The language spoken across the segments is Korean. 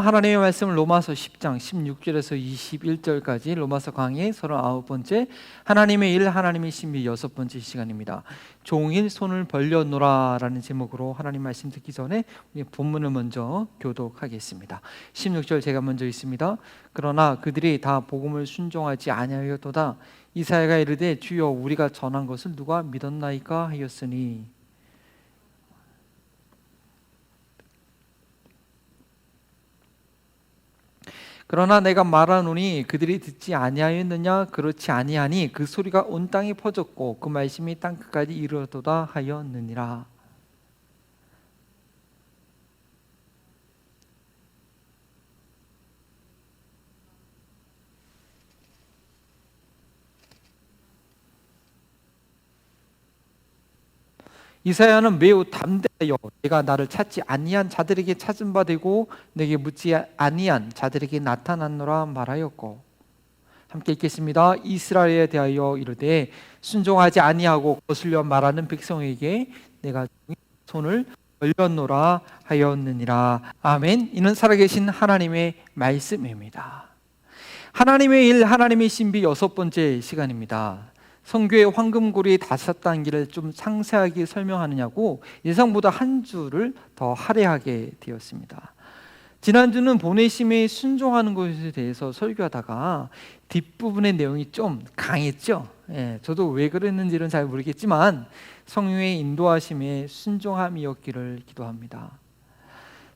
하나님의 말씀은 로마서 10장 16절에서 21절까지 로마서 강의 39번째 하나님의 일 하나님의 신비 6번째 시간입니다. 종일 손을 벌려노라 라는 제목으로 하나님 말씀 듣기 전에 우리 본문을 먼저 교독하겠습니다. 16절 제가 먼저 읽습니다. 그러나 그들이 다 복음을 순종하지 아니하였도다. 이사야가 이르되 주여 우리가 전한 것을 누가 믿었나이까 하였으니. 그러나 내가 말하노니 그들이 듣지 아니하였느냐? 그렇지 아니하니 그 소리가 온 땅에 퍼졌고 그 말씀이 땅 끝까지 이르렀도다 하였느니라. 이사야는 매우 담대하여 내가 나를 찾지 아니한 자들에게 찾은 바 되고 내게 묻지 아니한 자들에게 나타났노라 말하였고, 함께 읽겠습니다. 이스라엘에 대하여 이르되 순종하지 아니하고 거슬려 말하는 백성에게 내가 손을 벌렸노라 하였느니라. 아멘. 이는 살아계신 하나님의 말씀입니다. 하나님의 일 하나님의 신비 6번째 시간입니다. 성교의 황금고리 5단계를 좀 상세하게 설명하느냐고 예상보다 한 주를 더 할애하게 되었습니다. 지난주는 보내심에 순종하는 것에 대해서 설교하다가 뒷부분의 내용이 좀 강했죠. 저도 왜 그랬는지는 잘 모르겠지만 성령의 인도하심에 순종함이었기를 기도합니다.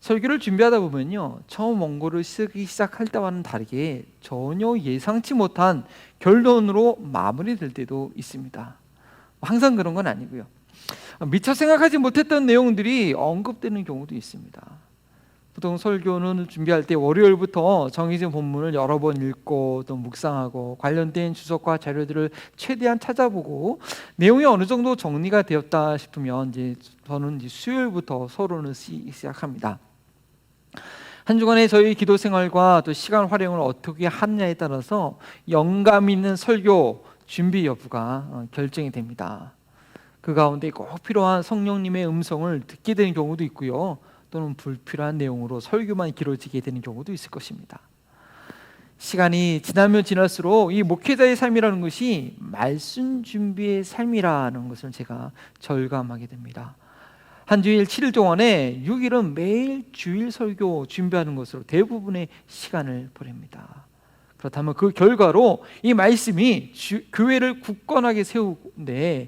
설교를 준비하다 보면요, 처음 원고를 쓰기 시작할 때와는 다르게 전혀 예상치 못한 결론으로 마무리될 때도 있습니다. 항상 그런 건 아니고요, 미처 생각하지 못했던 내용들이 언급되는 경우도 있습니다. 보통 설교는 준비할 때 월요일부터 정해진 본문을 여러 번 읽고 또 묵상하고 관련된 주석과 자료들을 최대한 찾아보고 내용이 어느 정도 정리가 되었다 싶으면 저는 수요일부터 서론을 쓰기 시작합니다. 한 주간의 저희 기도 생활과 또 시간 활용을 어떻게 하느냐에 따라서 영감 있는 설교 준비 여부가 결정이 됩니다. 그 가운데 꼭 필요한 성령님의 음성을 듣게 되는 경우도 있고요, 또는 불필요한 내용으로 설교만 길어지게 되는 경우도 있을 것입니다. 시간이 지나면 지날수록 이 목회자의 삶이라는 것이 말씀 준비의 삶이라는 것을 제가 절감하게 됩니다. 한 주일 7일 동안에 6일은 매일 주일 설교 준비하는 것으로 대부분의 시간을 보냅니다. 그렇다면 그 결과로 이 말씀이 교회를 굳건하게 세우는데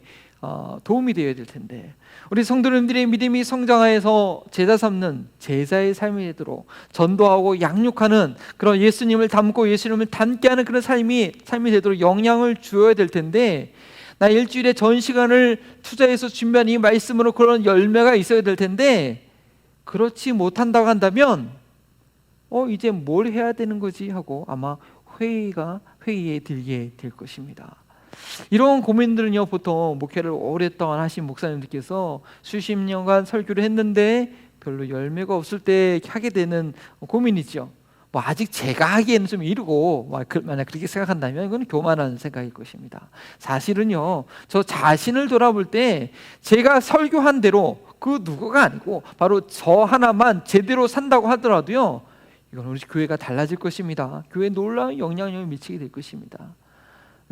도움이 되어야 될 텐데, 우리 성도님들의 믿음이 성장하여서 제자 삼는 제자의 삶이 되도록 전도하고 양육하는 그런 예수님을 닮고 예수님을 닮게 하는 그런 삶이 되도록 영향을 주어야 될 텐데, 나 일주일에 전 시간을 투자해서 준비한 이 말씀으로 그런 열매가 있어야 될 텐데, 그렇지 못한다고 한다면 이제 뭘 해야 되는 거지 하고 아마 회의에 들게 될 것입니다. 이런 고민들은요, 보통 목회를 오랫동안 하신 목사님들께서 수십 년간 설교를 했는데 별로 열매가 없을 때 하게 되는 고민이죠. 아직 제가 하기에는 좀 이르고, 만약 그렇게 생각한다면 이건 교만한 생각일 것입니다. 사실은요, 저 자신을 돌아볼 때 제가 설교한 대로 그 누구가 아니고 바로 저 하나만 제대로 산다고 하더라도요, 이건 우리 교회가 달라질 것입니다. 교회에 놀라운 영향력을 미치게 될 것입니다.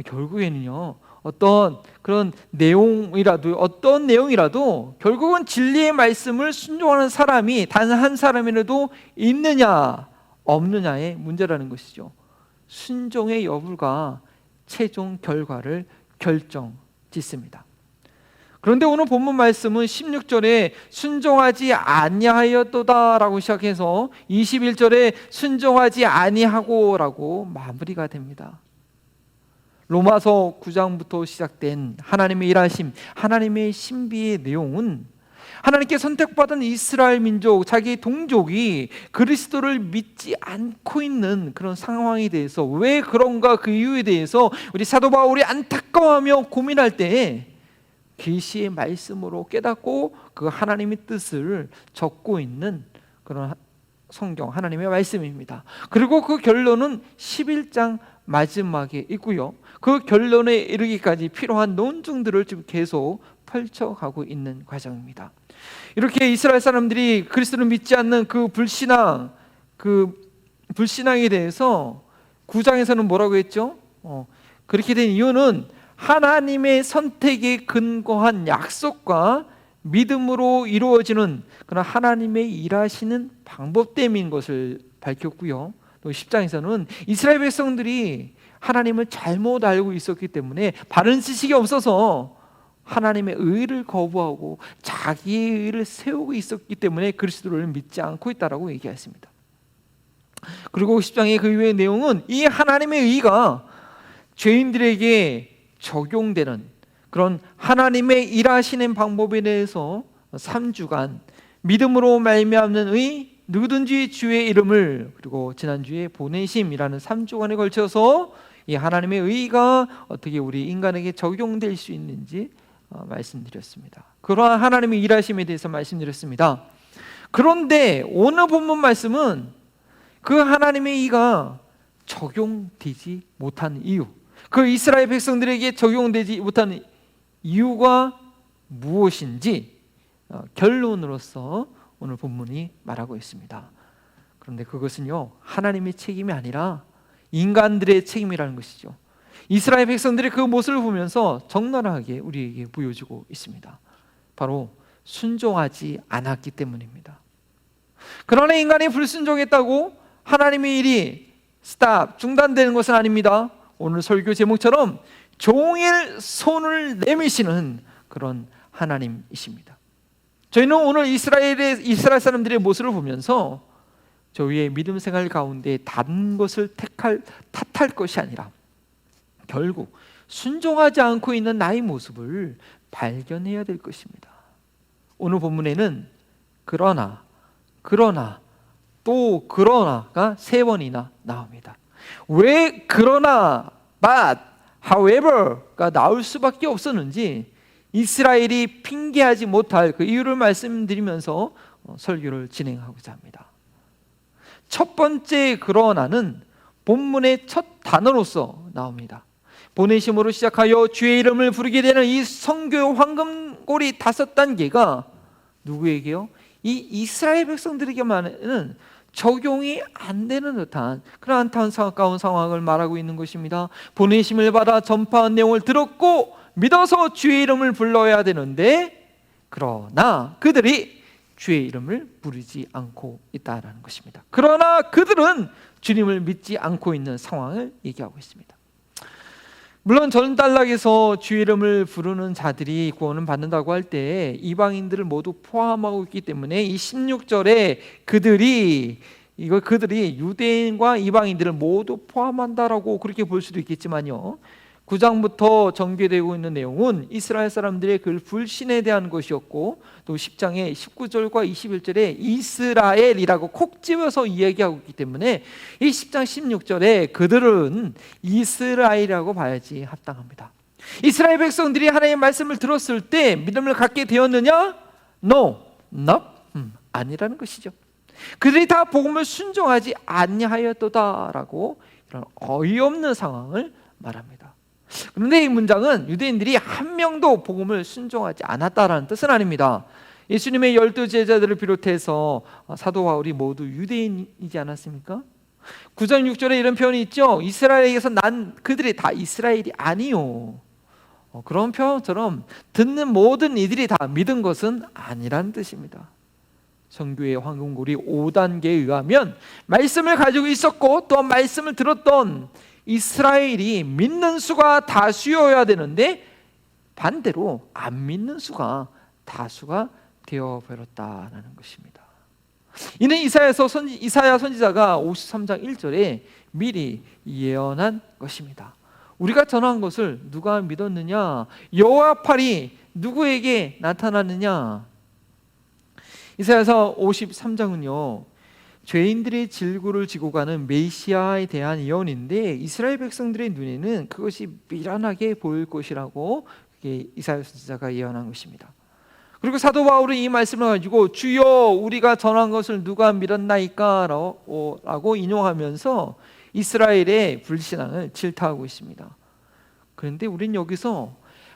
결국에는요, 어떤 내용이라도 결국은 진리의 말씀을 순종하는 사람이 단 한 사람이라도 있느냐 없느냐의 문제라는 것이죠. 순종의 여부가 최종 결과를 결정짓습니다. 그런데 오늘 본문 말씀은 16절에 순종하지 아니하였도다 라고 시작해서 21절에 순종하지 아니하고 라고 마무리가 됩니다. 로마서 9장부터 시작된 하나님의 일하심, 하나님의 신비의 내용은 하나님께 선택받은 이스라엘 민족, 자기 동족이 그리스도를 믿지 않고 있는 그런 상황에 대해서, 왜 그런가 그 이유에 대해서 우리 사도 바울이 안타까워하며 고민할 때에 계시의 말씀으로 깨닫고 그 하나님의 뜻을 적고 있는 그런 성경, 하나님의 말씀입니다. 그리고 그 결론은 11장 마지막에 있고요, 그 결론에 이르기까지 필요한 논증들을 지금 계속 펼쳐가고 있는 과정입니다. 이렇게 이스라엘 사람들이 그리스도를 믿지 않는 그 불신앙, 그 불신앙에 대해서 9장에서는 뭐라고 했죠? 그렇게 된 이유는 하나님의 선택에 근거한 약속과 믿음으로 이루어지는 그런 하나님의 일하시는 방법 때문인 것을 밝혔고요. 또 10장에서는 이스라엘 백성들이 하나님을 잘못 알고 있었기 때문에 바른 지식이 없어서 하나님의 의를 거부하고 자기의 의를 세우고 있었기 때문에 그리스도를 믿지 않고 있다라고 얘기했습니다. 그리고 10장의 그 이후의 내용은 이 하나님의 의가 죄인들에게 적용되는 그런 하나님의 일하시는 방법에 대해서 3주간 믿음으로 말미암는 의, 누구든지 주의 이름을, 그리고 지난주에 보내심이라는 3주간에 걸쳐서 이 하나님의 의가 어떻게 우리 인간에게 적용될 수 있는지 말씀드렸습니다. 그러한 하나님의 일하심에 대해서 말씀드렸습니다. 그런데 오늘 본문 말씀은 그 하나님의 의가 적용되지 못한 이유, 그 이스라엘 백성들에게 적용되지 못하는 이유가 무엇인지 결론으로서 오늘 본문이 말하고 있습니다. 그런데 그것은요, 하나님의 책임이 아니라 인간들의 책임이라는 것이죠. 이스라엘 백성들의 그 모습을 보면서 적나라하게 우리에게 보여주고 있습니다. 바로 순종하지 않았기 때문입니다. 그러나 인간이 불순종했다고 하나님의 일이 중단되는 것은 아닙니다. 오늘 설교 제목처럼 종일 손을 내미시는 그런 하나님이십니다. 저희는 오늘 이스라엘 사람들의 모습을 보면서 저희의 믿음 생활 가운데 다른 것을 탓할 것이 아니라 결국 순종하지 않고 있는 나의 모습을 발견해야 될 것입니다. 오늘 본문에는 그러나 또 그러나가 3번이나 나옵니다. 왜 그러나, but, however가 나올 수밖에 없었는지 이스라엘이 핑계하지 못할 그 이유를 말씀드리면서 설교를 진행하고자 합니다. 첫 번째 그러나는 본문의 첫 단어로서 나옵니다. 보내심으로 시작하여 주의 이름을 부르게 되는 이 선교 황금고리 5단계가 누구에게요? 이 이스라엘 백성들에게만은 적용이 안 되는 듯한 그런 안타까운 상황을 말하고 있는 것입니다. 보내심을 받아 전파한 내용을 들었고 믿어서 주의 이름을 불러야 되는데, 그러나 그들이 주의 이름을 부르지 않고 있다는 것입니다. 그러나 그들은 주님을 믿지 않고 있는 상황을 얘기하고 있습니다. 물론 전단락에서 주의 이름을 부르는 자들이 구원을 받는다고 할 때 이방인들을 모두 포함하고 있기 때문에 이 16절에 그들이 유대인과 이방인들을 모두 포함한다라고 그렇게 볼 수도 있겠지만요, 9장부터 전개되고 있는 내용은 이스라엘 사람들의 그 불신에 대한 것이었고, 또 10장의 19절과 21절에 이스라엘이라고 콕 집어서 이야기하고 있기 때문에 이 10장 16절에 그들은 이스라엘이라고 봐야지 합당합니다. 이스라엘 백성들이 하나님의 말씀을 들었을 때 믿음을 갖게 되었느냐? No, not, 아니라는 것이죠. 그들이 다 복음을 순종하지 아니하였도다라고 이런 어이없는 상황을 말합니다. 그런데 이 문장은 유대인들이 한 명도 복음을 순종하지 않았다라는 뜻은 아닙니다. 예수님의 12 제자들을 비롯해서 사도 바울이 모두 유대인이지 않았습니까? 9장 6절에 이런 표현이 있죠. 이스라엘에게서 난 그들이 다 이스라엘이 아니요. 그런 표현처럼 듣는 모든 이들이 다 믿은 것은 아니라는 뜻입니다. 선교의 황금고리 5단계에 의하면 말씀을 가지고 있었고 또 말씀을 들었던 이스라엘이 믿는 수가 다수여야 되는데 반대로 안 믿는 수가 다수가 되어버렸다는 것입니다. 이는 이사야 선지자가 53장 1절에 미리 예언한 것입니다. 우리가 전한 것을 누가 믿었느냐? 여호와 팔이 누구에게 나타났느냐? 이사야서 53장은요 죄인들의 질고를 지고 가는 메시아에 대한 예언인데 이스라엘 백성들의 눈에는 그것이 미련하게 보일 것이라고 이사야 선지자가 예언한 것입니다. 그리고 사도 바울은 이 말씀을 가지고 주여 우리가 전한 것을 누가 믿었나이까? 라고 인용하면서 이스라엘의 불신앙을 질타하고 있습니다. 그런데 우린 여기서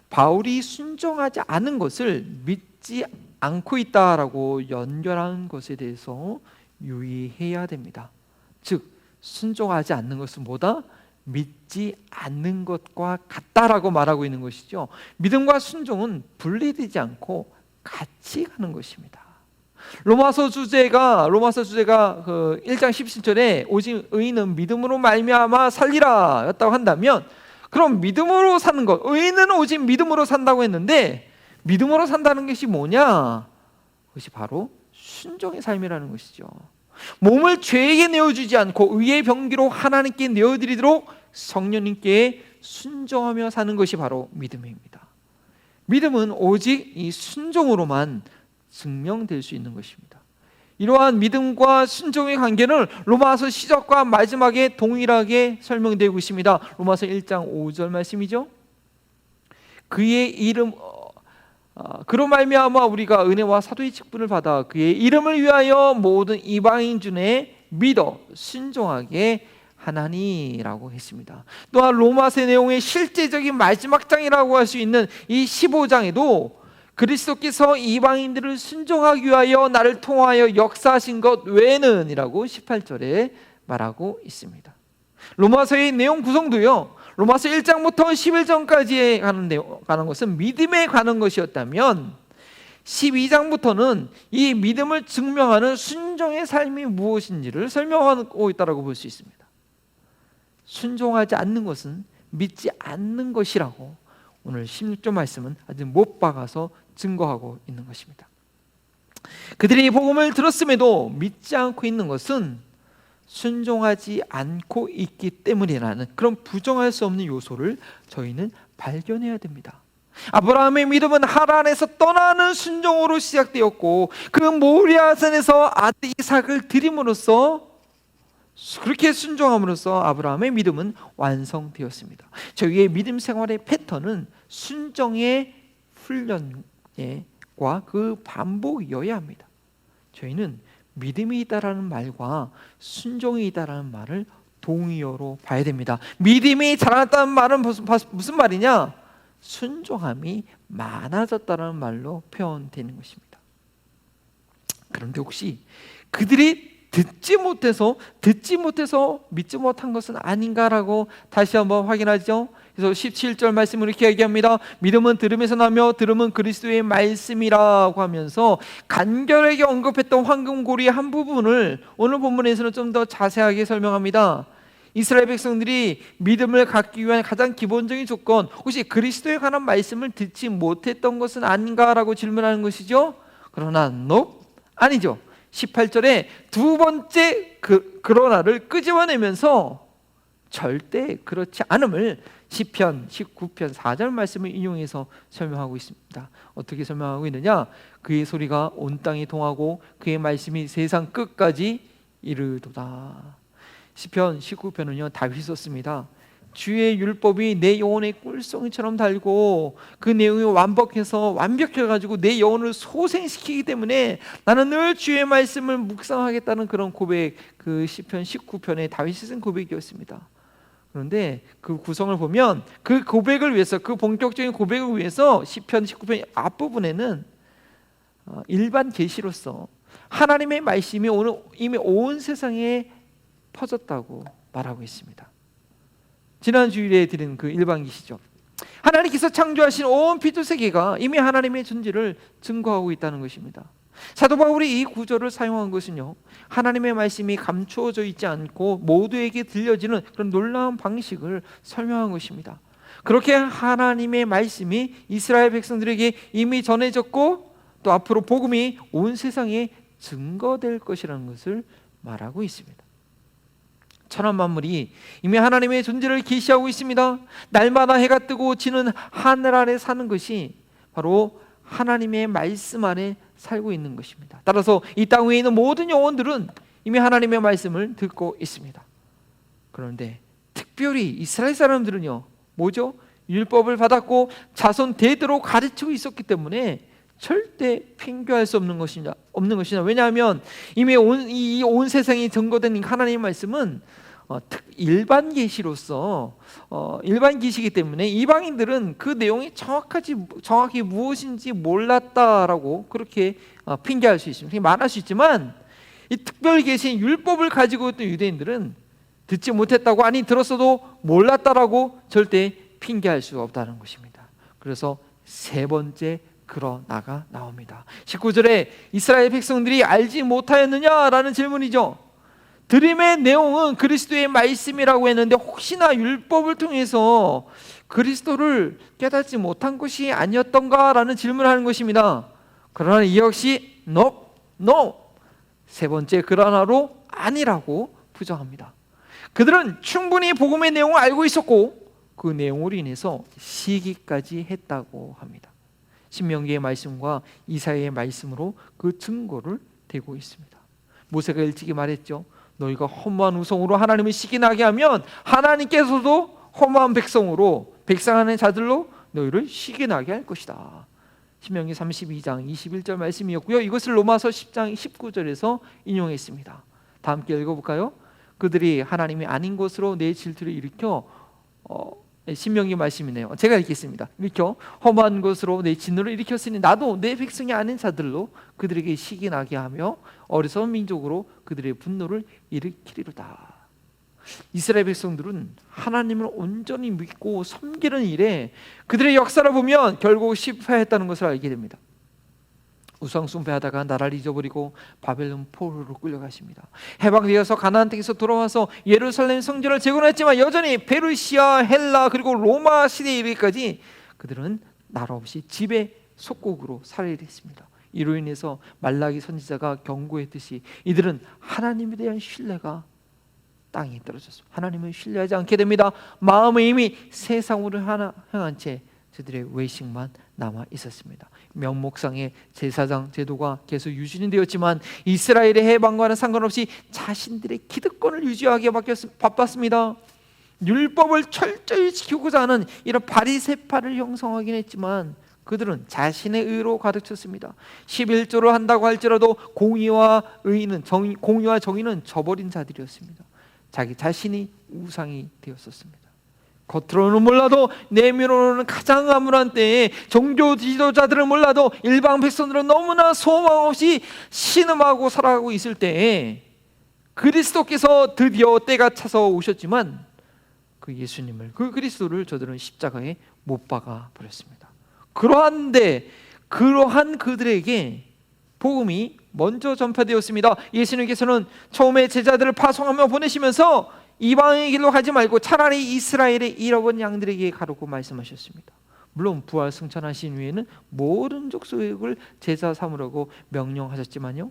바울이 순종하지 않은 것을 믿지 않고 있다라고 연결하는 것에 대해서 유의해야 됩니다. 즉 순종하지 않는 것은 뭐다? 믿지 않는 것과 같다라고 말하고 있는 것이죠. 믿음과 순종은 분리되지 않고 같이 가는 것입니다. 로마서 주제가 그 1장 17절에 오직 의인은 믿음으로 말미암아 살리라 였다고 한다면, 그럼 믿음으로 사는 것, 의인은 오직 믿음으로 산다고 했는데 믿음으로 산다는 것이 뭐냐? 그것이 바로 순종의 삶이라는 것이죠. 몸을 죄에게 내어주지 않고 의의 병기로 하나님께 내어드리도록 성령님께 순종하며 사는 것이 바로 믿음입니다. 믿음은 오직 이 순종으로만 증명될 수 있는 것입니다. 이러한 믿음과 순종의 관계는 로마서 시작과 마지막에 동일하게 설명되고 있습니다. 로마서 1장 5절 말씀이죠. 그의 이름 그로 말미암아 우리가 은혜와 사도의 직분을 받아 그의 이름을 위하여 모든 이방인 중에 믿어 순종하게 하나니라고 했습니다. 또한 로마서 내용의 실제적인 마지막 장이라고 할 수 있는 이 15장에도 그리스도께서 이방인들을 순종하기 위하여 나를 통하여 역사하신 것 외에는 이라고 18절에 말하고 있습니다. 로마서의 내용 구성도요, 로마서 1장부터 11장까지에 가는 것은 믿음에 관한 것이었다면 12장부터는 이 믿음을 증명하는 순종의 삶이 무엇인지를 설명하고 있다고 볼 수 있습니다. 순종하지 않는 것은 믿지 않는 것이라고 오늘 16절 말씀은 아주 못 박아서 증거하고 있는 것입니다. 그들이 복음을 들었음에도 믿지 않고 있는 것은 순종하지 않고 있기 때문이라는 그런 부정할 수 없는 요소를 저희는 발견해야 됩니다. 아브라함의 믿음은 하란에서 떠나는 순종으로 시작되었고, 그 모리아산에서 아들 이삭을 드림으로써, 그렇게 순종함으로써 아브라함의 믿음은 완성되었습니다. 저희의 믿음 생활의 패턴은 순종의 훈련과 그 반복이어야 합니다. 저희는 믿음이 있다라는 말과 순종이 있다라는 말을 동의어로 봐야 됩니다. 믿음이 자라났다는 말은 무슨 말이냐? 순종함이 많아졌다는 말로 표현되는 것입니다. 그런데 혹시 그들이 듣지 못해서 믿지 못한 것은 아닌가라고 다시 한번 확인하죠. 그래서 17절 말씀을 이렇게 얘기합니다. 믿음은 들음에서 나며 들음은 그리스도의 말씀이라고 하면서 간결하게 언급했던 황금고리의 한 부분을 오늘 본문에서는 좀 더 자세하게 설명합니다. 이스라엘 백성들이 믿음을 갖기 위한 가장 기본적인 조건, 혹시 그리스도에 관한 말씀을 듣지 못했던 것은 아닌가라고 질문하는 것이죠. 그러나 아니죠. 18절에 두 번째 그러나를 끄집어내면서 절대 그렇지 않음을 시편 19편 4절 말씀을 인용해서 설명하고 있습니다. 어떻게 설명하고 있느냐? 그의 소리가 온 땅에 통하고 그의 말씀이 세상 끝까지 이르도다. 시편 19편은요, 다윗이 썼습니다. 주의 율법이 내 영혼의 꿀송이처럼 달고 그 내용이 완벽해가지고 내 영혼을 소생시키기 때문에 나는 늘 주의 말씀을 묵상하겠다는 그런 고백, 그 시편 19편에 다윗이 쓴 고백이었습니다. 그런데 그 구성을 보면 그 고백을 위해서, 그 본격적인 고백을 위해서 시편 19편 앞부분에는 일반 계시로서 하나님의 말씀이 오늘 이미 온 세상에 퍼졌다고 말하고 있습니다. 지난 주일에 드린 그 일반 계시죠. 하나님께서 창조하신 온 피조세계가 이미 하나님의 존재를 증거하고 있다는 것입니다. 사도 바울이 이 구절을 사용한 것은요, 하나님의 말씀이 감추어져 있지 않고 모두에게 들려지는 그런 놀라운 방식을 설명한 것입니다. 그렇게 하나님의 말씀이 이스라엘 백성들에게 이미 전해졌고 또 앞으로 복음이 온 세상에 증거될 것이라는 것을 말하고 있습니다. 천한 만물이 이미 하나님의 존재를 계시하고 있습니다. 날마다 해가 뜨고 지는 하늘 아래 사는 것이 바로 하나님의 말씀 안에 살고 있는 것입니다. 따라서 이 땅 위에 있는 모든 영혼들은 이미 하나님의 말씀을 듣고 있습니다. 그런데 특별히 이스라엘 사람들은요, 뭐죠? 율법을 받았고 자손 대대로 가르치고 있었기 때문에 절대 핑계할 수 없는 것이냐. 왜냐하면 이미 온 세상에 증거된 하나님의 말씀은 일반 계시로서 일반 계시이기 때문에 이방인들은 그 내용이 정확히 무엇인지 몰랐다라고 그렇게 핑계할 수 있습니다. 말할 수 있지만 이 특별 계신 율법을 가지고 있던 유대인들은 듣지 못했다고, 아니 들었어도 몰랐다라고 절대 핑계할 수 없다는 것입니다. 그래서 세 번째 그러나가 나옵니다. 19절에 이스라엘 백성들이 알지 못하였느냐라는 질문이죠. 드림의 내용은 그리스도의 말씀이라고 했는데 혹시나 율법을 통해서 그리스도를 깨닫지 못한 것이 아니었던가라는 질문을 하는 것입니다. 그러나 이 역시 no, no, 세 번째 그러나로 아니라고 부정합니다. 그들은 충분히 복음의 내용을 알고 있었고 그 내용으로 인해서 시기까지 했다고 합니다. 신명기의 말씀과 이사야의 말씀으로 그 증거를 대고 있습니다. 모세가 일찍이 말했죠. 너희가 허무한 우성으로 하나님을 시기나게 하면 하나님께서도 허무한 백성으로, 백성하는 자들로 너희를 시기나게 할 것이다. 신명기 32장 21절 말씀이었고요. 이것을 로마서 10장 19절에서 인용했습니다. 다 함께 읽어볼까요? 그들이 하나님이 아닌 것으로 내 질투를 일으켜 신명기 말씀이네요. 제가 읽겠습니다. 일으켜 험한 것으로 내 진노를 일으켰으니 나도 내 백성이 아닌 자들로 그들에게 시기 나게 하며 어리석은 민족으로 그들의 분노를 일으키리로다. 이스라엘 백성들은 하나님을 온전히 믿고 섬기는 일에 그들의 역사를 보면 결국 실패했다는 것을 알게 됩니다. 우상 숭배하다가 나라를 잊어버리고 바벨론 포로로 끌려가십니다. 해방되어서 가나안 땅에서 돌아와서 예루살렘 성전을 재건했지만 여전히 페르시아, 헬라 그리고 로마 시대에 이르기까지 그들은 나라 없이 지배 속국으로 살아야 했습니다. 이로 인해서 말라기 선지자가 경고했듯이 이들은 하나님에 대한 신뢰가 땅에 떨어졌습니다. 하나님을 신뢰하지 않게 됩니다. 마음은 이미 세상으로 향한 채 저들의 외식만 남아 있었습니다. 명목상의 제사장 제도가 계속 유지는 되었지만 이스라엘의 해방과는 상관없이 자신들의 기득권을 유지하기에 바빴습니다. 율법을 철저히 지키고자 하는 이런 바리새파를 형성하긴 했지만 그들은 자신의 의로 가득 찼습니다. 11조를 한다고 할지라도 공의와 정의는 저버린 자들이었습니다. 자기 자신이 우상이 되었었습니다. 겉으로는 몰라도 내면으로는 가장 암울한 때에 종교 지도자들을 몰라도 일반 백성들은 너무나 소망 없이 신음하고 살아가고 있을 때에 그리스도께서 드디어 때가 차서 오셨지만 그 예수님을, 그 그리스도를 저들은 십자가에 못 박아 버렸습니다. 그러한 그들에게 복음이 먼저 전파되었습니다. 예수님께서는 처음에 제자들을 파송하며 보내시면서 이방의 길로 가지 말고 차라리 이스라엘의 잃어버린 양들에게 가라고 말씀하셨습니다. 물론 부활 승천하신 후에는 모든 족속을 제자 삼으라고 명령하셨지만요,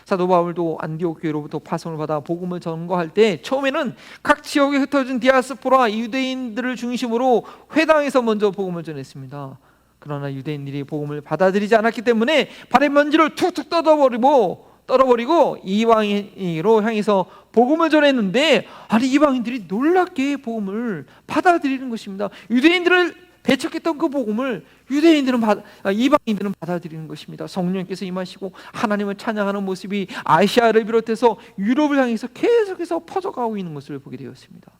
사도 바울도 안디옥 교회로부터 파송을 받아 복음을 전거할 때 처음에는 각 지역에 흩어진 디아스포라 유대인들을 중심으로 회당에서 먼저 복음을 전했습니다. 그러나 유대인들이 복음을 받아들이지 않았기 때문에 발의 먼지를 툭툭 떨어버리고 이방인으로 향해서 복음을 전했는데, 아니 이방인들이 놀랍게 복음을 받아들이는 것입니다. 유대인들을 배척했던 그 복음을 이방인들은 받아들이는 것입니다. 성령께서 임하시고 하나님을 찬양하는 모습이 아시아를 비롯해서 유럽을 향해서 계속해서 퍼져가고 있는 것을 보게 되었습니다.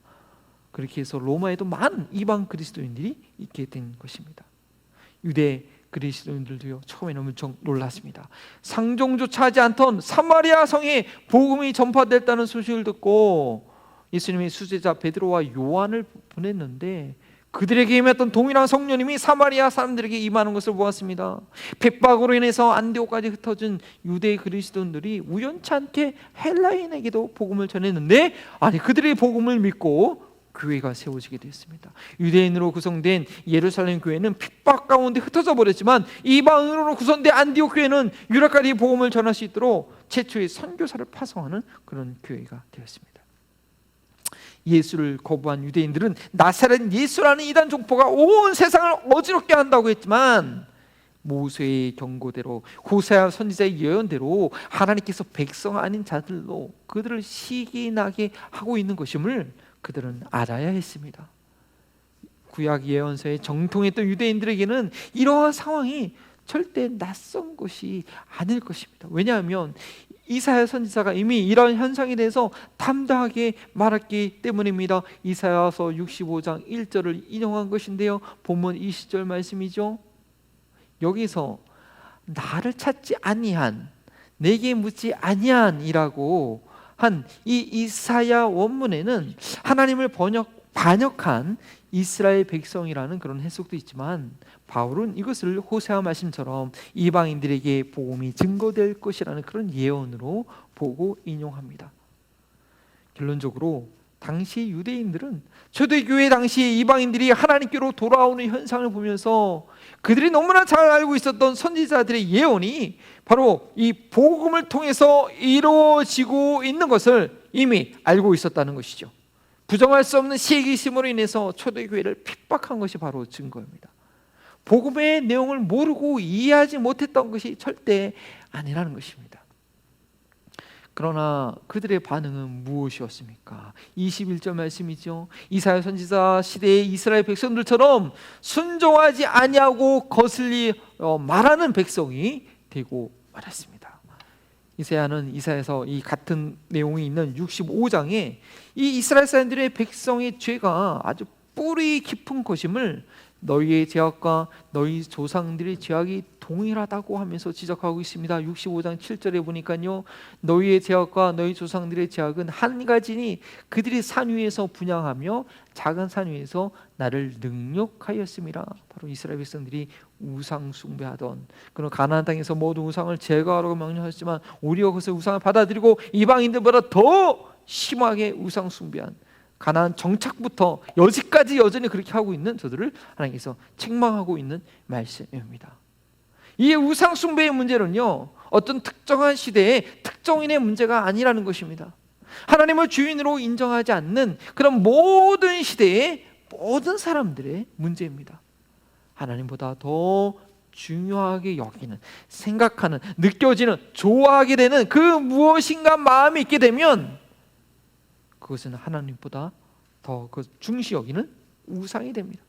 그렇게 해서 로마에도 많은 이방 그리스도인들이 있게 된 것입니다. 유대 그리스도인들도요, 처음에는 엄청 놀랐습니다. 상종조차 하지 않던 사마리아 성에 복음이 전파됐다는 소식을 듣고 예수님이 수제자 베드로와 요한을 보냈는데 그들에게 임했던 동일한 성령님이 사마리아 사람들에게 임하는 것을 보았습니다. 핍박으로 인해서 안디옥까지 흩어진 유대 그리스도인들이 우연치 않게 헬라인에게도 복음을 전했는데, 아니 그들의 복음을 믿고 교회가 세워지게 됐습니다. 유대인으로 구성된 예루살렘 교회는 핍박 가운데 흩어져 버렸지만 이방인으로 구성된 안디옥 교회는 유럽까지 복음을 전할 수 있도록 최초의 선교사를 파송하는 그런 교회가 되었습니다. 예수를 거부한 유대인들은 나사렛 예수라는 이단 종포가 온 세상을 어지럽게 한다고 했지만 모세의 경고대로, 호세아 선지자의 예언대로 하나님께서 백성 아닌 자들로 그들을 시기나게 하고 있는 것임을 그들은 알아야 했습니다. 구약 예언서에 정통했던 유대인들에게는 이러한 상황이 절대 낯선 것이 아닐 것입니다. 왜냐하면 이사야 선지자가 이미 이런 현상에 대해서 담대하게 말했기 때문입니다. 이사야서 65장 1절을 인용한 것인데요, 본문 20절 말씀이죠. 여기서 나를 찾지 아니한 내게 묻지 아니한이라고 한 이 이사야 원문에는 하나님을 반역한 이스라엘 백성이라는 그런 해석도 있지만, 바울은 이것을 호세아 말씀처럼 이방인들에게 복음이 증거될 것이라는 그런 예언으로 보고 인용합니다. 결론적으로 당시 유대인들은 초대교회 당시 이방인들이 하나님께로 돌아오는 현상을 보면서 그들이 너무나 잘 알고 있었던 선지자들의 예언이 바로 이 복음을 통해서 이루어지고 있는 것을 이미 알고 있었다는 것이죠. 부정할 수 없는 시기심으로 인해서 초대교회를 핍박한 것이 바로 증거입니다. 복음의 내용을 모르고 이해하지 못했던 것이 절대 아니라는 것입니다. 그러나 그들의 반응은 무엇이었습니까? 21절 말씀이죠. 이사야 선지자 시대의 이스라엘 백성들처럼 순종하지 아니하고 거슬리 말하는 백성이 되고 말았습니다. 이사야는 이사야에서 이 같은 내용이 있는 65장에 이 이스라엘 사람들의 백성의 죄가 아주 뿌리 깊은 것임을 너희의 죄악과 너희 조상들의 죄악이 동일하다고 하면서 지적하고 있습니다. 65장 7절에 보니까요, 너희의 죄악과 너희 조상들의 죄악은 한 가지니 그들이 산 위에서 분향하며 작은 산 위에서 나를 능욕하였음이라. 바로 이스라엘 백성들이 우상 숭배하던, 그런 가나안 땅에서 모든 우상을 제거하라고 명령하셨지만 오히려 그것을 우상을 받아들이고 이방인들보다 더 심하게 우상 숭배한, 가나안 정착부터 여지까지 여전히 그렇게 하고 있는 저들을 하나님께서 책망하고 있는 말씀입니다. 이 우상 숭배의 문제는요, 어떤 특정한 시대의 특정인의 문제가 아니라는 것입니다. 하나님을 주인으로 인정하지 않는 그런 모든 시대의 모든 사람들의 문제입니다. 하나님보다 더 중요하게 여기는, 생각하는, 느껴지는, 좋아하게 되는 그 무엇인가 마음이 있게 되면 그것은 하나님보다 더 중시 여기는 우상이 됩니다.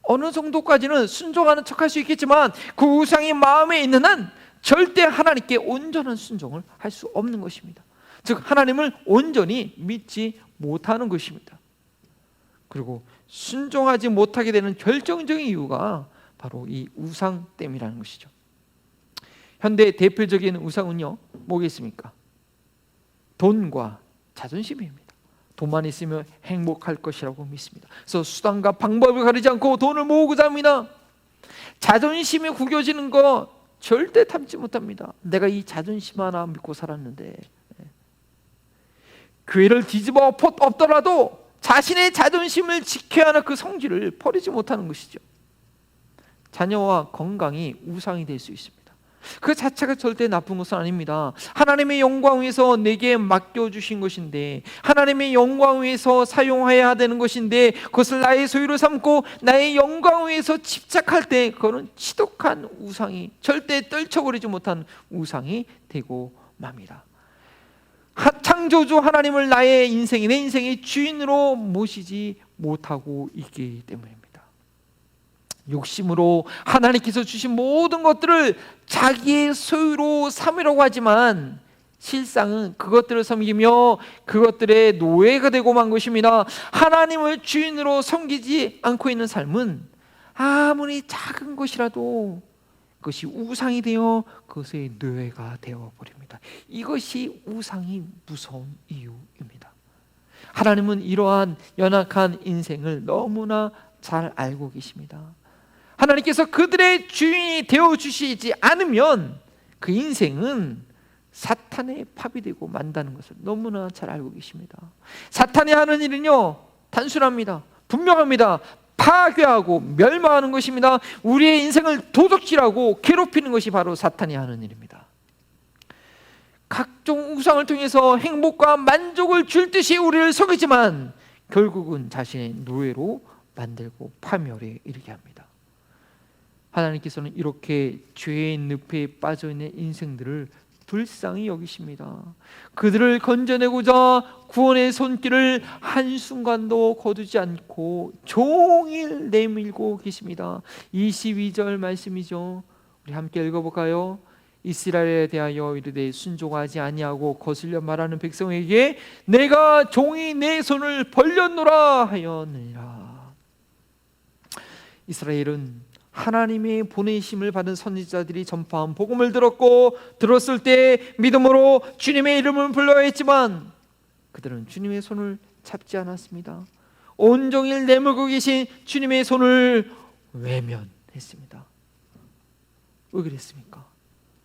어느 정도까지는 순종하는 척할 수 있겠지만 그 우상이 마음에 있는 한 절대 하나님께 온전한 순종을 할 수 없는 것입니다. 즉 하나님을 온전히 믿지 못하는 것입니다. 그리고 순종하지 못하게 되는 결정적인 이유가 바로 이 우상됨이라는 것이죠. 현대 대표적인 우상은요, 뭐겠습니까? 돈과 자존심입니다. 돈만 있으면 행복할 것이라고 믿습니다. 그래서 수단과 방법을 가리지 않고 돈을 모으고자 합니다. 자존심이 구겨지는 거 절대 참지 못합니다. 내가 이 자존심 하나 믿고 살았는데, 교회를 뒤집어 엎더라도 자신의 자존심을 지켜야 하는 그 성질을 버리지 못하는 것이죠. 자녀와 건강이 우상이 될 수 있습니다. 그 자체가 절대 나쁜 것은 아닙니다. 하나님의 영광 위해서 내게 맡겨주신 것인데, 하나님의 영광 위해서 사용해야 되는 것인데, 그것을 나의 소유로 삼고 나의 영광 위해서 집착할 때 그거는 지독한 우상이, 절대 떨쳐버리지 못한 우상이 되고 맙니다. 창조주 하나님을 나의 인생이, 내 인생의 주인으로 모시지 못하고 있기 때문입니다. 욕심으로 하나님께서 주신 모든 것들을 자기의 소유로 삼으려고 하지만 실상은 그것들을 섬기며 그것들의 노예가 되고 만 것입니다. 하나님을 주인으로 섬기지 않고 있는 삶은 아무리 작은 것이라도 그것이 우상이 되어 그것의 노예가 되어버립니다. 이것이 우상이 무서운 이유입니다. 하나님은 이러한 연약한 인생을 너무나 잘 알고 계십니다. 하나님께서 그들의 주인이 되어주시지 않으면 그 인생은 사탄의 팝이 되고 만다는 것을 너무나 잘 알고 계십니다. 사탄이 하는 일은요, 단순합니다. 분명합니다. 파괴하고 멸망하는 것입니다. 우리의 인생을 도둑질하고 괴롭히는 것이 바로 사탄이 하는 일입니다. 각종 우상을 통해서 행복과 만족을 줄 듯이 우리를 속이지만 결국은 자신의 노예로 만들고 파멸에 이르게 합니다. 하나님께서는 이렇게 죄의 늪에 빠져있는 인생들을 불쌍히 여기십니다. 그들을 건져내고자 구원의 손길을 한순간도 거두지 않고 종일 내밀고 계십니다. 22절 말씀이죠. 우리 함께 읽어볼까요? 이스라엘에 대하여 이르되 순종하지 아니하고 거슬려 말하는 백성에게 내가 종이 내 손을 벌렸노라 하였느니라. 이스라엘은 하나님의 보내심을 받은 선지자들이 전파한 복음을 들었을 때 믿음으로 주님의 이름을 불러야 했지만 그들은 주님의 손을 잡지 않았습니다. 온종일 내밀고 계신 주님의 손을 외면했습니다. 왜 그랬습니까?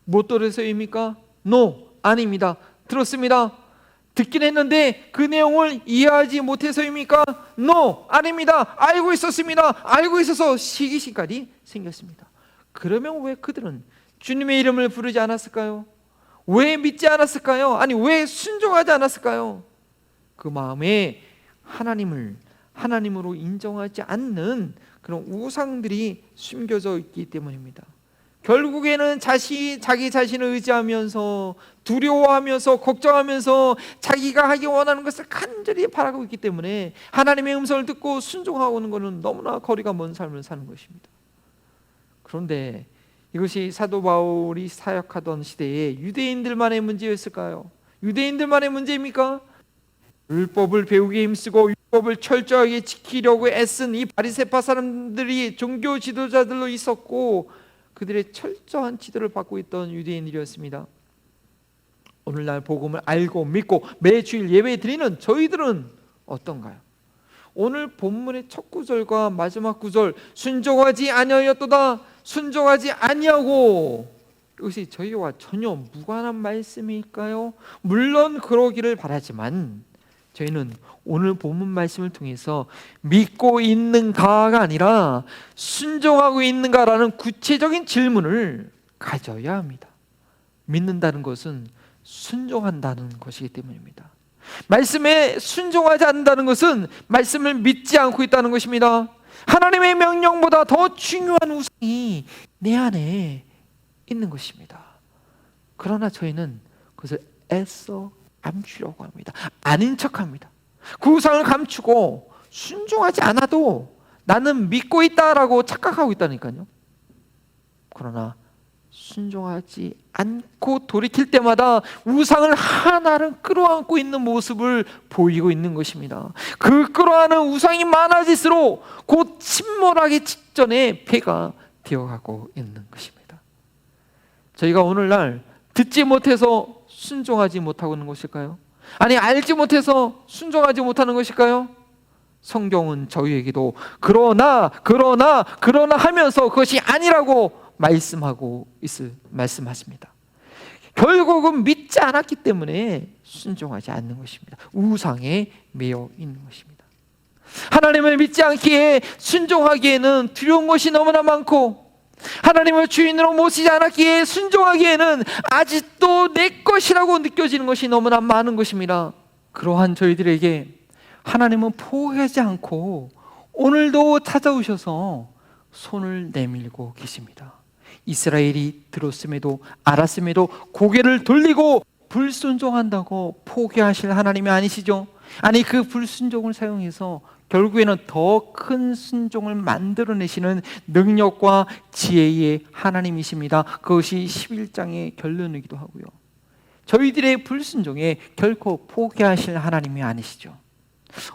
못 들어서입니까? No, 아닙니다. 들었습니다. 듣긴 했는데 그 내용을 이해하지 못해서입니까? No, 아닙니다. 알고 있었습니다. 알고 있어서 시기심까지 생겼습니다. 그러면 왜 그들은 주님의 이름을 부르지 않았을까요? 왜 믿지 않았을까요? 아니, 왜 순종하지 않았을까요? 그 마음에 하나님으로 인정하지 않는 그런 우상들이 숨겨져 있기 때문입니다. 결국에는 자기 자신을 의지하면서 두려워하면서 걱정하면서 자기가 하기 원하는 것을 간절히 바라고 있기 때문에 하나님의 음성을 듣고 순종하고는 것은 너무나 거리가 먼 삶을 사는 것입니다. 그런데 이것이 사도 바울이 사역하던 시대에 유대인들만의 문제였을까요? 유대인들만의 문제입니까? 율법을 배우기 힘쓰고 율법을 철저하게 지키려고 애쓴 이 바리새파 사람들이 종교 지도자들로 있었고 그들의 철저한 지도를 받고 있던 유대인들이었습니다. 오늘날 복음을 알고 믿고 매주일 예배 드리는 저희들은 어떤가요? 오늘 본문의 첫 구절과 마지막 구절 순종하지 아니하였도다, 순종하지 아니하고, 이것이 저희와 전혀 무관한 말씀일까요? 물론 그러기를 바라지만 저희는 오늘 본문 말씀을 통해서 믿고 있는가가 아니라 순종하고 있는가라는 구체적인 질문을 가져야 합니다. 믿는다는 것은 순종한다는 것이기 때문입니다. 말씀에 순종하지 않는다는 것은 말씀을 믿지 않고 있다는 것입니다. 하나님의 명령보다 더 중요한 우상이 내 안에 있는 것입니다. 그러나 저희는 그것을 애써 감추려고 합니다. 아닌 척합니다. 그 우상을 감추고 순종하지 않아도 나는 믿고 있다라고 착각하고 있다니까요. 그러나 순종하지 않고 돌이킬 때마다 우상을 하나를 끌어안고 있는 모습을 보이고 있는 것입니다. 그 끌어안는 우상이 많아질수록 곧 침몰하기 직전에 배가 되어가고 있는 것입니다. 저희가 오늘날 듣지 못해서 순종하지 못하고 있는 것일까요? 아니, 알지 못해서 순종하지 못하는 것일까요? 성경은 저희에게도 그러나 하면서 그것이 아니라고 말씀하십니다. 결국은 믿지 않았기 때문에 순종하지 않는 것입니다. 우상에 매여 있는 것입니다. 하나님을 믿지 않기에 순종하기에는 두려운 것이 너무나 많고, 하나님을 주인으로 모시지 않았기에 순종하기에는 아직도 내 것이라고 느껴지는 것이 너무나 많은 것입니다. 그러한 저희들에게 하나님은 포기하지 않고 오늘도 찾아오셔서 손을 내밀고 계십니다. 이스라엘이 들었음에도 알았음에도 고개를 돌리고 불순종한다고 포기하실 하나님이 아니시죠? 아니, 그 불순종을 사용해서 결국에는 더 큰 순종을 만들어내시는 능력과 지혜의 하나님이십니다. 그것이 11장의 결론이기도 하고요. 저희들의 불순종에 결코 포기하실 하나님이 아니시죠.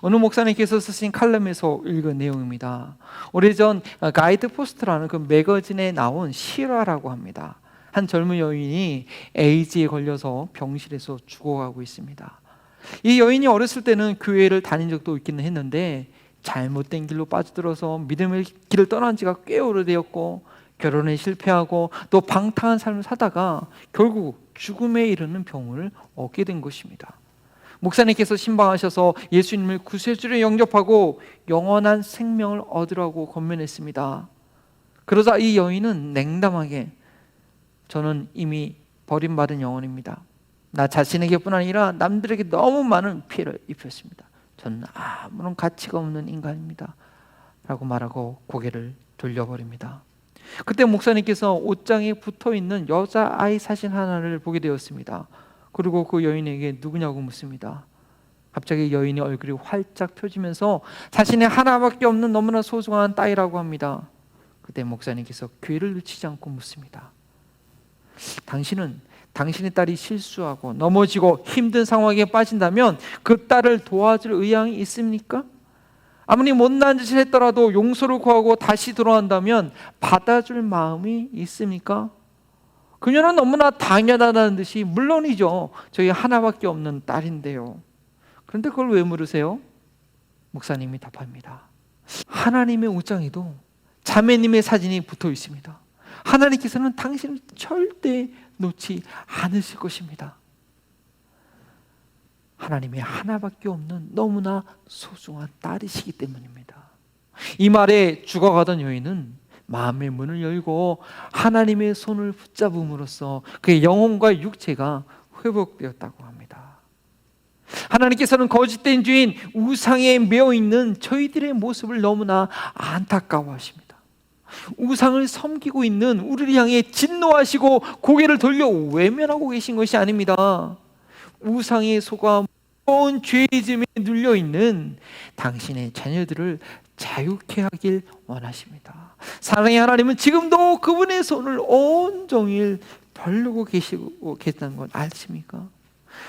어느 목사님께서 쓰신 칼럼에서 읽은 내용입니다. 오래전 가이드 포스트라는 그 매거진에 나온 실화라고 합니다. 한 젊은 여인이 에이즈에 걸려서 병실에서 죽어가고 있습니다. 이 여인이 어렸을 때는 교회를 다닌 적도 있기는 했는데 잘못된 길로 빠져들어서 믿음의 길을 떠난 지가 꽤 오래되었고, 결혼에 실패하고 또 방탕한 삶을 사다가 결국 죽음에 이르는 병을 얻게 된 것입니다. 목사님께서 신방하셔서 예수님을 구세주로 영접하고 영원한 생명을 얻으라고 권면했습니다. 그러자 이 여인은 냉담하게, 저는 이미 버림받은 영혼입니다. 나 자신에게뿐 아니라 남들에게 너무 많은 피해를 입혔습니다. 저는 아무런 가치가 없는 인간입니다 라고 말하고 고개를 돌려버립니다. 그때 목사님께서 옷장에 붙어있는 여자아이 사진 하나를 보게 되었습니다. 그리고 그 여인에게 누구냐고 묻습니다. 갑자기 여인의 얼굴이 활짝 펴지면서 자신의 하나밖에 없는 너무나 소중한 딸이라고 합니다. 그때 목사님께서 귀를 늦추지 않고 묻습니다. 당신은 당신의 딸이 실수하고 넘어지고 힘든 상황에 빠진다면 그 딸을 도와줄 의향이 있습니까? 아무리 못난 짓을 했더라도 용서를 구하고 다시 돌아온다면 받아줄 마음이 있습니까? 그녀는 너무나 당연하다는 듯이 물론이죠. 저희 하나밖에 없는 딸인데요. 그런데 그걸 왜 물으세요? 목사님이 답합니다. 하나님의 옷장에도 자매님의 사진이 붙어 있습니다. 하나님께서는 당신을 절대 놓지 않으실 것입니다. 하나님의 하나밖에 없는 너무나 소중한 딸이시기 때문입니다. 이 말에 죽어가던 여인은 마음의 문을 열고 하나님의 손을 붙잡음으로써 그의 영혼과 육체가 회복되었다고 합니다. 하나님께서는 거짓된 주인 우상에 매여 있는 저희들의 모습을 너무나 안타까워하십니다. 우상을 섬기고 있는 우리를 향해 진노하시고 고개를 돌려 외면하고 계신 것이 아닙니다. 우상에 속아 무거운 죄짐에 눌려 있는 당신의 자녀들을 자유케 하길 원하십니다. 사랑의 하나님은 지금도 그분의 손을 온종일 벌르고 계시다는 걸 아십니까?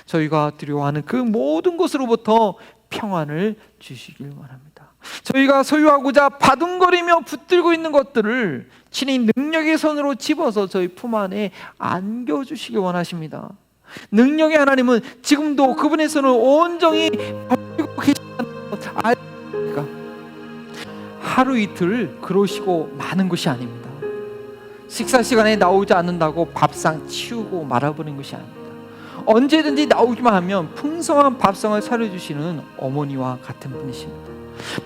저희가 두려워하는 그 모든 것으로부터 평안을 주시길 원합니다. 저희가 소유하고자 바둥거리며 붙들고 있는 것들을 친히 능력의 손으로 집어서 저희 품 안에 안겨주시길 원하십니다. 능력의 하나님은 지금도 그분의 손을 온전히 벌리고 계시다는 것 아십니까? 하루 이틀 그러시고 마는 것이 아닙니다. 식사 시간에 나오지 않는다고 밥상 치우고 말아버린 것이 아닙니다. 언제든지 나오기만 하면 풍성한 밥상을 차려주시는 어머니와 같은 분이십니다.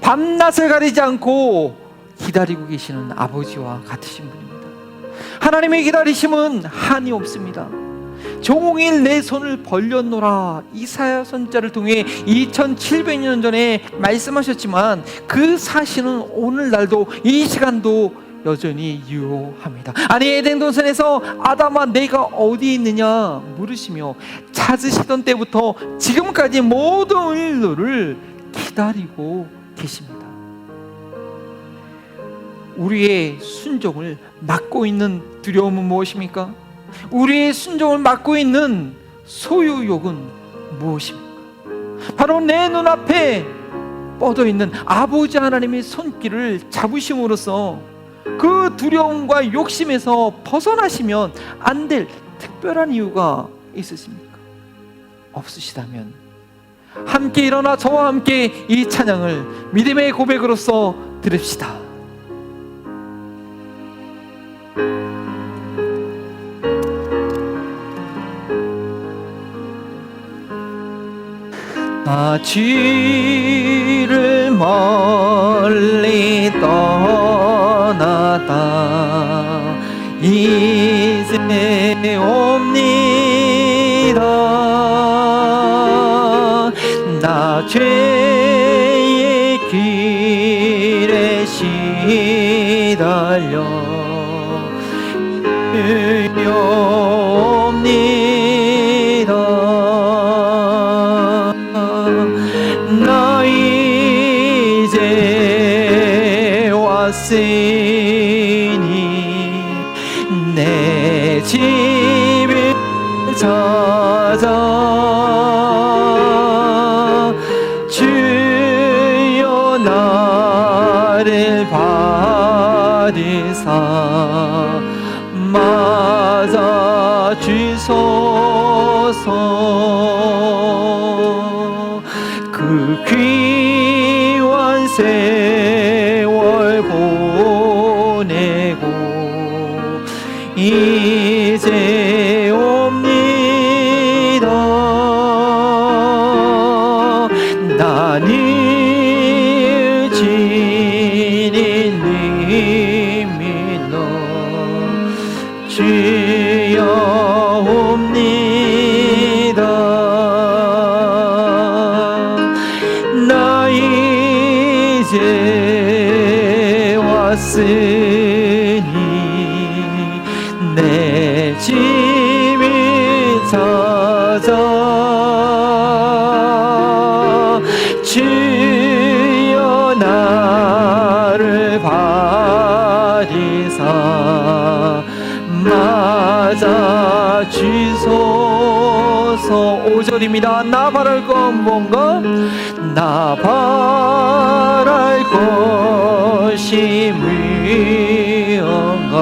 밤낮을 가리지 않고 기다리고 계시는 아버지와 같으신 분입니다. 하나님의 기다리심은 한이 없습니다. 종일 내 손을 벌렸노라 이사야 선지자를 통해 2700년 전에 말씀하셨지만 그 사실은 오늘날도 이 시간도 여전히 유효합니다. 아니 에덴 동산에서 아담아 내가 어디 있느냐 물으시며 찾으시던 때부터 지금까지 모든 인류를 기다리고 계십니다. 우리의 순종을 막고 있는 두려움은 무엇입니까? 우리의 순종을 막고 있는 소유욕은 무엇입니까? 바로 내 눈앞에 뻗어 있는 아버지 하나님의 손길을 잡으심으로써 그 두려움과 욕심에서 벗어나시면 안 될 특별한 이유가 있으십니까? 없으시다면 함께 일어나 저와 함께 이 찬양을 믿음의 고백으로서 드립시다. 나 주를 멀리 떠나다 이제 옵니다. 나 죄의 길에 시달려 옵니다. 나 이제 왔으니 내 집을 찾아 주여 나를 받으사 맞아 주소서. 그 귀한 세월 보내고 이제 옵니다. 나는 진리 믿어 주여 옵니다. 나 이제 왔으니 내 집을 찾아 주여 나를 받으사 맞아 주소서. 5절입니다. 나 바랄 건 뭔가? 나 바랄 것이 무언가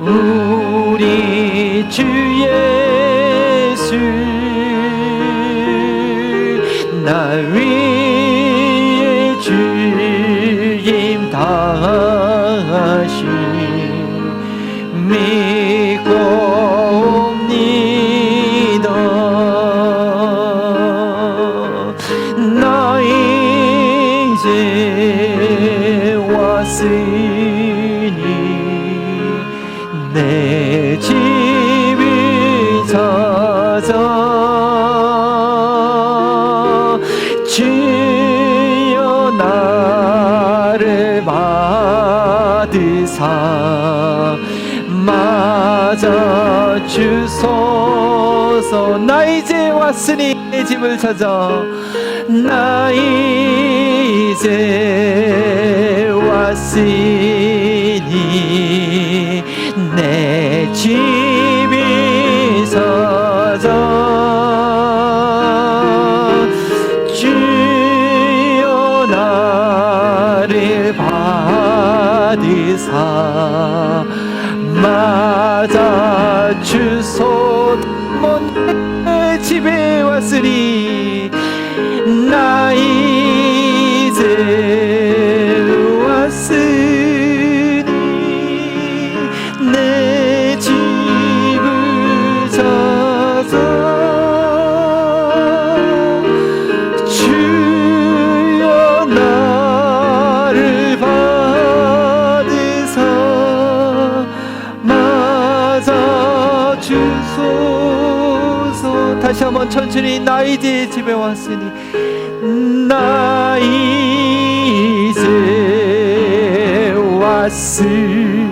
우리 주 예수 나 위에 주임 다하시 믿고 옵니다. 나 이제 왔으니 내 집을 찾아 주여 나를 받으사 맞아 주소서. 나 이제 왔으니 내 집을 찾아 나 이제 왔으니 내 집을 찾아 주여 나를 받으사 맞아 주소. 내 집에 왔으니 나 이제 왔으니 내 집을 찾아 주여 나를 받으사 맞아 주소서. 다시 한번 천천히 나 이제 집에 왔으니 나 이제 왔으니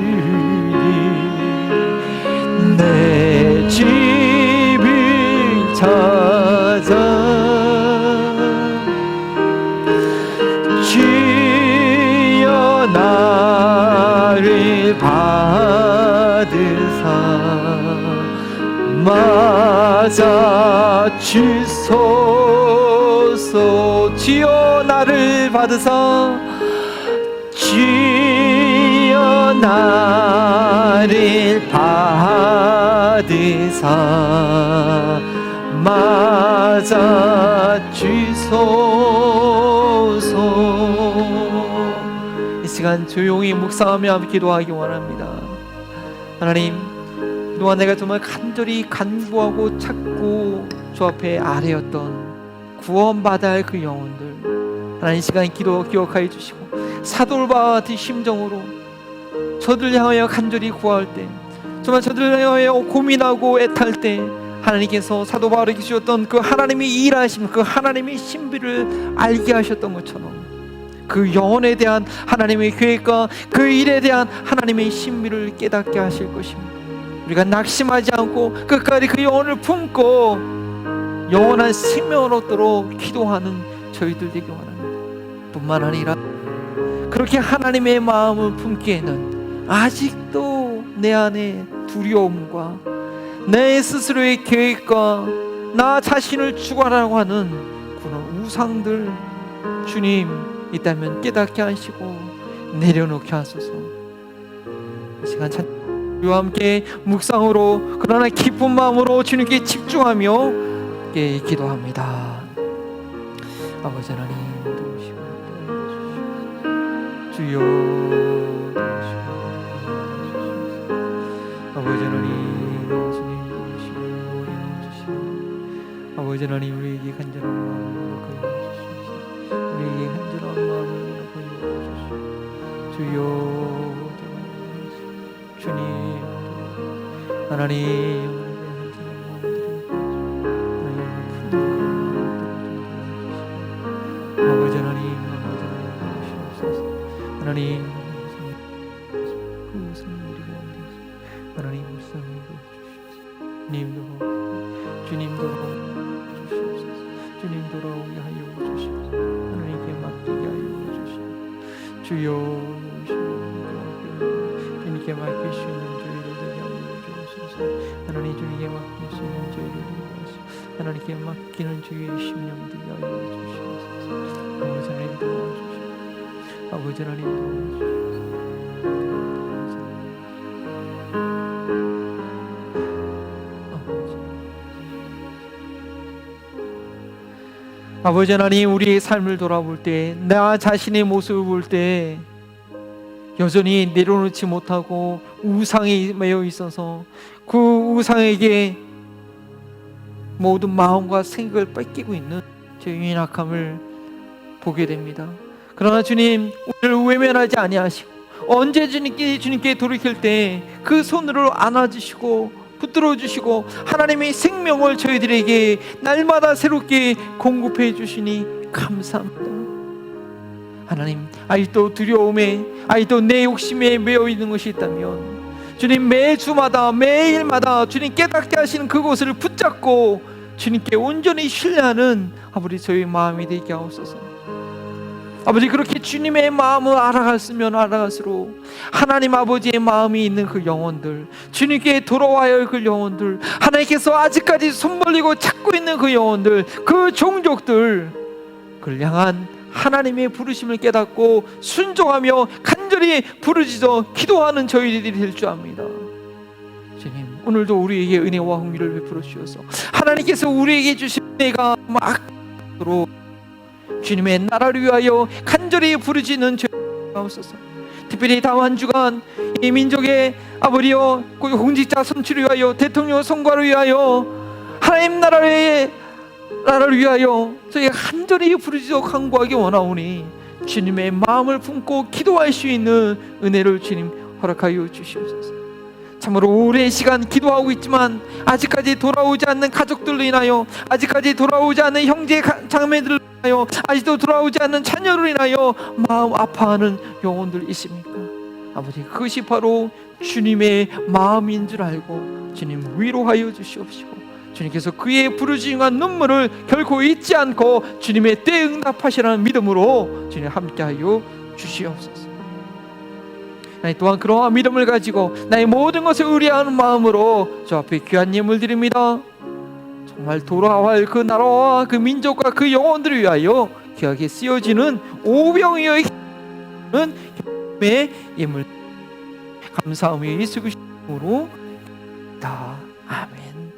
내 집을 찾아 주여 나를 받으사 맞아 주소서. 주여 나를 받으사 주여 나를 받으사 맞아 주소서. 이 시간 조용히 묵상하며 기도하기 원합니다. 하나님, 그동안 내가 정말 간절히 간구하고 찾고 주 앞에 아뢰었던 구원받아야 할 그 영혼들, 하나님 이 시간 기억하여 주시고 사돌과 같은 심정으로 저들 향하여 간절히 구할 때, 정말 저들 향하여 고민하고 애탈 때 하나님께서 사도 바울에게 주셨던 그 하나님이 일하심, 그 하나님의 신비를 알게 하셨던 것처럼 그 영혼에 대한 하나님의 계획과 그 일에 대한 하나님의 신비를 깨닫게 하실 것입니다. 우리가 낙심하지 않고 끝까지 그 영혼을 품고 영원한 생명을 얻도록 기도하는 저희들 되기 원합니다. 뿐만 아니라 그렇게 하나님의 마음을 품기에는 아직도 내 안에 두려움과 내 스스로의 계획과 나 자신을 죽어라고 하는 그런 우상들, 주님 있다면 깨닫게 하시고 내려놓게 하소서. 이 시간 우리와 함께 묵상으로 그러나 기쁜 마음으로 주님께 집중하며 기도합니다. 아버지 하나님 도우시고 주여 도우시고 아버지 하나님 주님 도우시고 주시고 아버지 하나님 우리에게 간절한 마음으로 거여주시옵소서. 우리에게 간절한 마음으로 거여주시옵소서. 주여 주님 하나님 아버지 하나님 하나님 그 무슨 일이고 하나님 무슨 일이고 주님도 주님도 주시옵소서. 주님 돌아오게 하여 주시옵소서. 하나님께 맡기게 하여 주시옵소서. 주여 주님께 맡길 수 있는 저희를 되게 하여 주옵소서. 하나님 주님께 맡길 수 있는 저희를 되게 하소서. 하나님께 맡기는 주의 심령 되게 하여 주시옵소서. 아버지 하나님 도와주시옵소서. 아버지 하나님 아버지 하나님, 우리의 삶을 돌아볼 때, 나 자신의 모습을 볼 때 여전히 내려놓지 못하고 우상에 매여 있어서 그 우상에게 모든 마음과 생각을 뺏기고 있는 저희의 연약함을 보게 됩니다. 그러나 주님, 오늘 외면하지 아니하시고 언제 주님께 돌이킬 때 그 손으로 안아주시고 붙들어 주시고 하나님의 생명을 저희들에게 날마다 새롭게 공급해 주시니 감사합니다. 하나님, 아직도 두려움에, 아직도 내 욕심에 매여 있는 것이 있다면 주님, 매주마다 매일마다 주님 깨닫게 하시는 그곳을 붙잡고 주님께 온전히 신뢰하는 아버지 저희 마음이 되게 하옵소서. 아버지, 그렇게 주님의 마음을 알아갔으면 알아갈수록 하나님 아버지의 마음이 있는 그 영혼들, 주님께 돌아와야 할 그 영혼들, 하나님께서 아직까지 손 벌리고 찾고 있는 그 영혼들, 그 종족들, 그를 향한 하나님의 부르심을 깨닫고 순종하며 간절히 부르짖어 기도하는 저희들이 될 줄 압니다. 주님, 오늘도 우리에게 은혜와 긍휼을 베풀어 주셔서 하나님께서 우리에게 주신 은혜가 막도록 주님의 나라를 위하여 간절히 부르짖는 저희가 없어서, 특별히 다음 한 주간 이 민족의 아버지여 공직자 선출을 위하여, 대통령 선거를 위하여, 하나님 나라를 위하여 저희가 간절히 부르짖어 간구하기 원하오니 주님의 마음을 품고 기도할 수 있는 은혜를 주님 허락하여 주시옵소서. 참으로 오랜 시간 기도하고 있지만 아직까지 돌아오지 않는 가족들로 인하여, 아직까지 돌아오지 않는 형제 자매들로 인하여, 아직도 돌아오지 않는 자녀로 인하여 마음 아파하는 영혼들 있습니까? 아버지, 그것이 바로 주님의 마음인 줄 알고 주님 위로하여 주시옵시고, 주님께서 그의 부르짖음과 눈물을 결코 잊지 않고 주님의 때에 응답하시라는 믿음으로 주님 함께하여 주시옵소서. 또한 그러한 믿음을 가지고 나의 모든 것을 의뢰하는 마음으로 저 앞에 귀한 예물 드립니다. 정말 돌아와야 그 나라와 그 민족과 그 영혼들을 위하여 귀하게 쓰여지는 오병이어의 예물 감사하며 예수 그리스도로 다 아멘.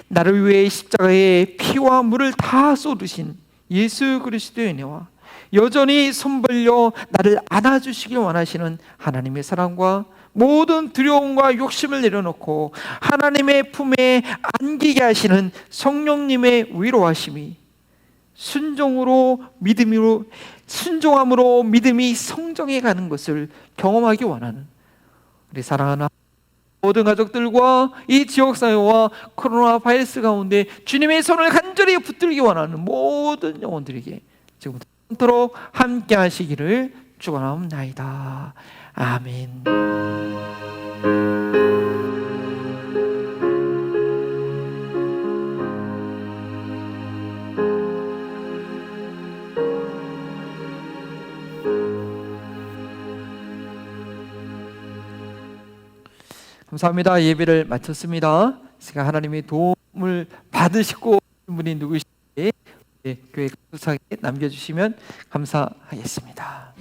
나를 위해 십자가에 피와 물을 다 쏟으신 예수 그리스도의 은혜와 여전히 손 벌려 나를 안아주시길 원하시는 하나님의 사랑과 모든 두려움과 욕심을 내려놓고 하나님의 품에 안기게 하시는 성령님의 위로하심이 순종함으로 믿음이 성정해 가는 것을 경험하기 원하는 우리 사랑하는 모든 가족들과 이 지역사회와 코로나 바이러스 가운데 주님의 손을 간절히 붙들기 원하는 모든 영혼들에게 지금부터 도록 함께 하시기를 축원하옵나이다. 아멘. 감사합니다. 예배를 마쳤습니다. 제가 하나님의 도움을 받으시고 분이 누구신지 교회 감사하게 남겨주시면 감사하겠습니다.